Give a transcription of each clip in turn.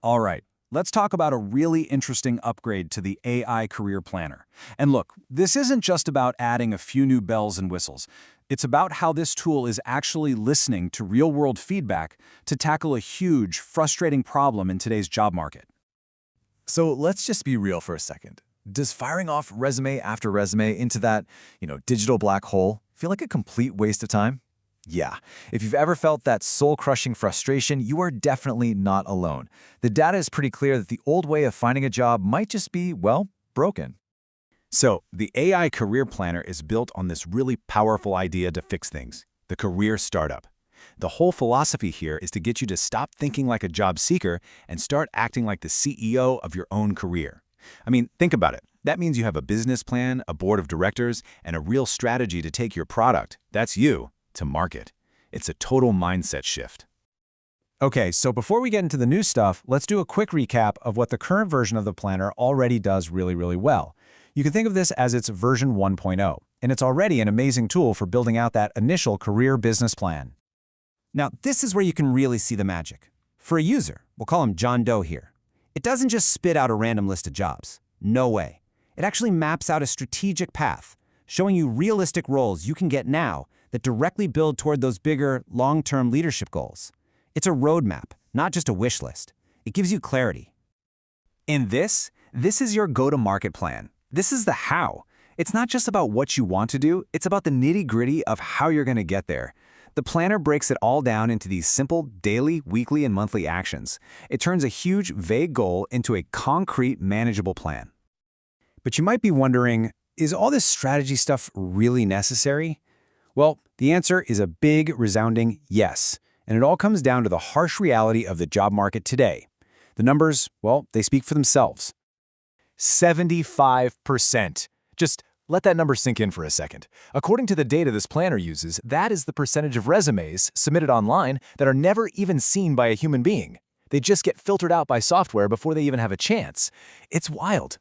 All right, let's talk about a really interesting upgrade to the AI Career Planner. And look, this isn't just about adding a few new bells and whistles. It's about how this tool is actually listening to real-world feedback to tackle a huge, frustrating problem in today's job market. So let's just be real for a second. Does firing off resume after resume into that, digital black hole feel like a complete waste of time? Yeah, if you've ever felt that soul-crushing frustration, you are definitely not alone. The data is pretty clear that the old way of finding a job might just be, well, broken. So, the AI Career Planner is built on this really powerful idea to fix things, the career startup. The whole philosophy here is to get you to stop thinking like a job seeker and start acting like the CEO of your own career. I mean, think about it. That means you have a business plan, a board of directors, and a real strategy to take your product, that's you, to market. It's a total mindset shift. Okay, so before we get into the new stuff, let's do a quick recap of what the current version of the planner already does really well. You can think of this as its version 1.0, and it's already an amazing tool for building out that initial career business plan. Now, this is where you can really see the magic. For a user, we'll call him John Doe here, it doesn't just spit out a random list of jobs. No way. It actually maps out a strategic path, showing you realistic roles you can get now that directly build toward those bigger, long-term leadership goals. It's a roadmap, not just a wish list. It gives you clarity. In this is your go-to-market plan. This is the how. It's not just about what you want to do, it's about the nitty-gritty of how you're going to get there. The planner breaks it all down into these simple daily, weekly, and monthly actions. It turns a huge, vague goal into a concrete, manageable plan. But you might be wondering, is all this strategy stuff really necessary? Well, the answer is a big, resounding yes. And it all comes down to the harsh reality of the job market today. The numbers, well, they speak for themselves. 75%. Just let that number sink in for a second. According to the data this planner uses, that is the percentage of resumes submitted online that are never even seen by a human being. They just get filtered out by software before they even have a chance. It's wild.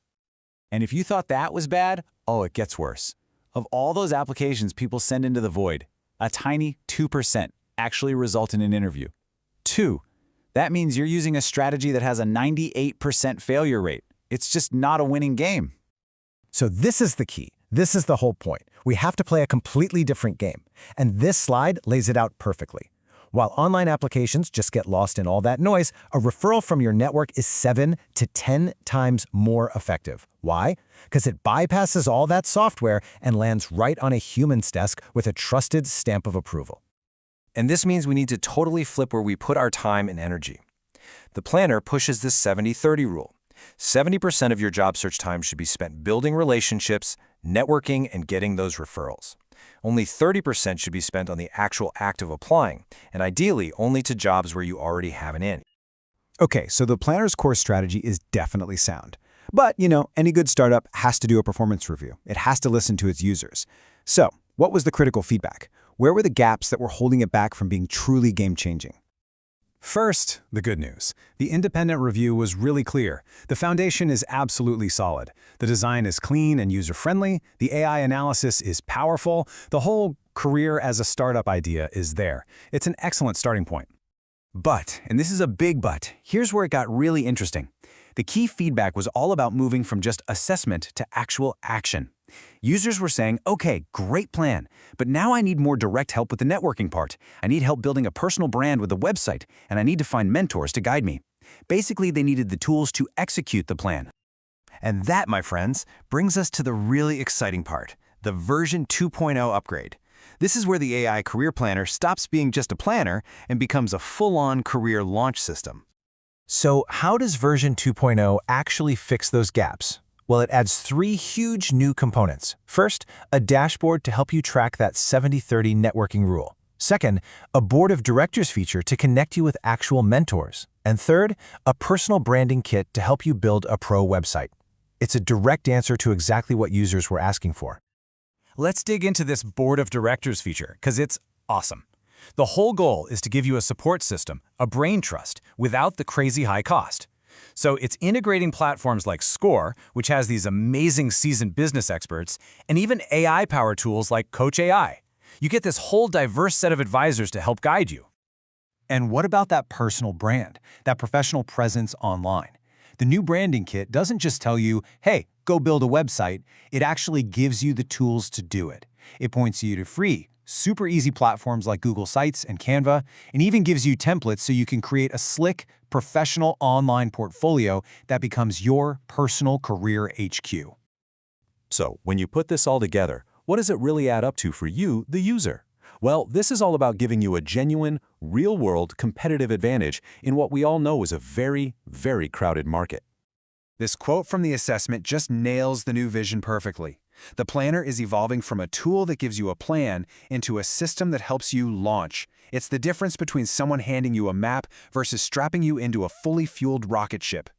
And if you thought that was bad, oh, it gets worse. Of all those applications people send into the void, a tiny 2% actually result in an interview. 2. That means you're using a strategy that has a 98% failure rate. It's just not a winning game. So this is the key. This is the whole point. We have to play a completely different game. And this slide lays it out perfectly. While online applications just get lost in all that noise, a referral from your network is 7 to 10 times more effective. Why? Because it bypasses all that software and lands right on a human's desk with a trusted stamp of approval. And this means we need to totally flip where we put our time and energy. The planner pushes this 70-30 rule. 70% of your job search time should be spent building relationships, networking, and getting those referrals. Only 30% should be spent on the actual act of applying, and ideally only to jobs where you already have an in. Okay, so the planner's core strategy is definitely sound. But, any good startup has to do a performance review. It has to listen to its users. So, what was the critical feedback? Where were the gaps that were holding it back from being truly game-changing? First, the good news. The independent review was really clear. The foundation is absolutely solid. The design is clean and user-friendly. The AI analysis is powerful. The whole career as a startup idea is there. It's an excellent starting point. But, and this is a big but, here's where it got really interesting. The key feedback was all about moving from just assessment to actual action. Users were saying, okay, great plan, but now I need more direct help with the networking part. I need help building a personal brand with a website, and I need to find mentors to guide me. Basically, they needed the tools to execute the plan. And that, my friends, brings us to the really exciting part, the version 2.0 upgrade. This is where the AI Career Planner stops being just a planner and becomes a full-on career launch system. So how does version 2.0 actually fix those gaps? Well, it adds 3 huge new components. First, a dashboard to help you track that 70-30 networking rule. Second, a board of directors feature to connect you with actual mentors. And third, a personal branding kit to help you build a pro website. It's a direct answer to exactly what users were asking for. Let's dig into this board of directors feature, because it's awesome. The whole goal is to give you a support system, a brain trust, without the crazy high cost. So it's integrating platforms like Score, which has these amazing seasoned business experts, and even AI power tools like Coach AI. You get this whole diverse set of advisors to help guide you. And what about that personal brand, that professional presence online? The new branding kit doesn't just tell you, hey, go build a website. It actually gives you the tools to do it. It points you to free, super easy platforms like Google Sites and Canva, and even gives you templates so you can create a slick, professional online portfolio that becomes your personal career HQ. So, when you put this all together, what does it really add up to for you, the user? Well, this is all about giving you a genuine, real-world competitive advantage in what we all know is a very, very crowded market. This quote from the assessment just nails the new vision perfectly. The planner is evolving from a tool that gives you a plan into a system that helps you launch. It's the difference between someone handing you a map versus strapping you into a fully fueled rocket ship.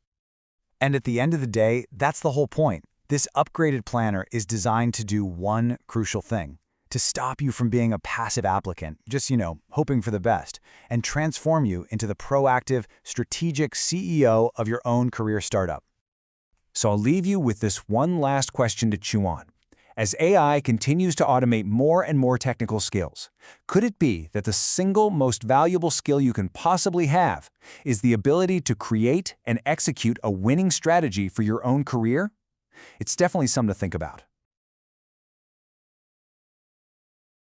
And at the end of the day, that's the whole point. This upgraded planner is designed to do one crucial thing: to stop you from being a passive applicant, just, hoping for the best, and transform you into the proactive, strategic CEO of your own career startup. So I'll leave you with this one last question to chew on. As AI continues to automate more and more technical skills, could it be that the single most valuable skill you can possibly have is the ability to create and execute a winning strategy for your own career? It's definitely something to think about.